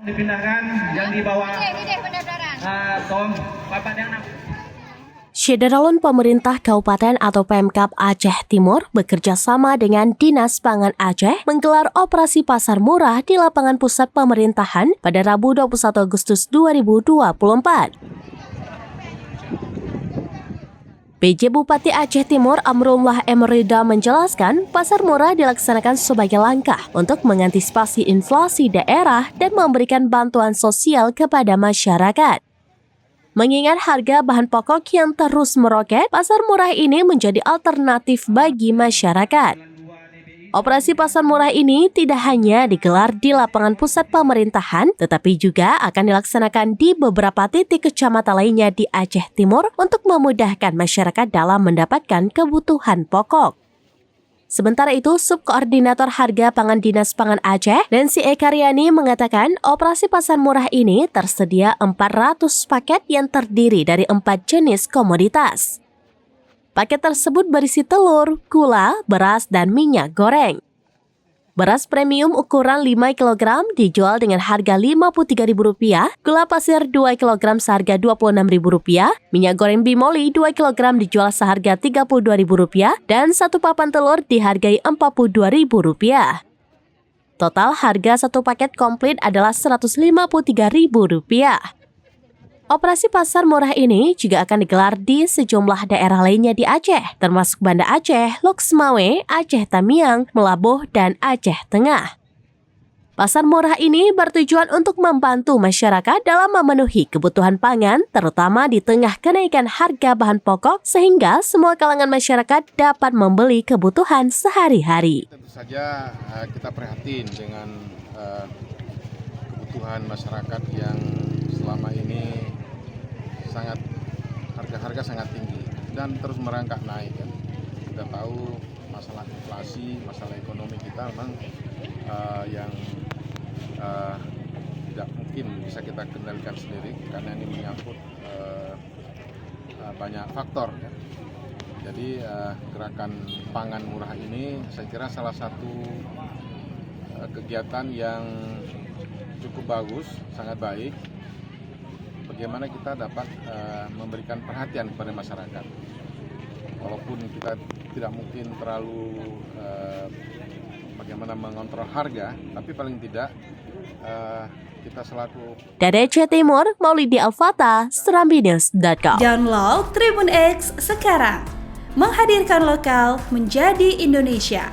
Dipindahkan yang di bawah tong Bapak Danang. Syederalun pemerintah Kabupaten atau Pemkab Aceh Timur bekerja sama dengan Dinas Pangan Aceh menggelar operasi pasar murah di lapangan pusat pemerintahan pada Rabu 21 Agustus 2024. PJ Bupati Aceh Timur Amrullah Emrida menjelaskan pasar murah dilaksanakan sebagai langkah untuk mengantisipasi inflasi daerah dan memberikan bantuan sosial kepada masyarakat. Mengingat harga bahan pokok yang terus meroket, pasar murah ini menjadi alternatif bagi masyarakat. Operasi pasar murah ini tidak hanya digelar di lapangan pusat pemerintahan, tetapi juga akan dilaksanakan di beberapa titik kecamatan lainnya di Aceh Timur untuk memudahkan masyarakat dalam mendapatkan kebutuhan pokok. Sementara itu, Subkoordinator Harga Pangan Dinas Pangan Aceh, Nancy Ekaryani mengatakan operasi pasar murah ini tersedia 400 paket yang terdiri dari 4 jenis komoditas. Paket tersebut berisi telur, gula, beras, dan minyak goreng. Beras premium ukuran 5 kg dijual dengan harga Rp53.000, gula pasir 2 kg seharga Rp26.000, minyak goreng bimoli 2 kg dijual seharga Rp32.000, dan satu papan telur dihargai Rp42.000. Total harga satu paket komplit adalah Rp153.000. Operasi pasar murah ini juga akan digelar di sejumlah daerah lainnya di Aceh, termasuk Banda Aceh, Loksmawe, Aceh Tamiang, Melabuh, dan Aceh Tengah. Pasar murah ini bertujuan untuk membantu masyarakat dalam memenuhi kebutuhan pangan, terutama di tengah kenaikan harga bahan pokok, sehingga semua kalangan masyarakat dapat membeli kebutuhan sehari-hari. Tentu saja kita prihatin dengan kebutuhan masyarakat yang selama ini harga sangat tinggi dan terus merangkak naik kan. Kita tahu masalah inflasi, masalah ekonomi kita memang yang tidak mungkin bisa kita kendalikan sendiri karena ini menyangkut banyak faktor ya. Jadi gerakan pangan murah ini saya kira salah satu kegiatan yang cukup bagus, sangat baik. Bagaimana kita dapat memberikan perhatian kepada masyarakat. Walaupun kita tidak mungkin terlalu bagaimana mengontrol harga, tapi paling tidak kita selaku. Dari Aceh Timur, Maulidi Alfata, serambinews.com. Download Tribun X sekarang, menghadirkan lokal menjadi Indonesia.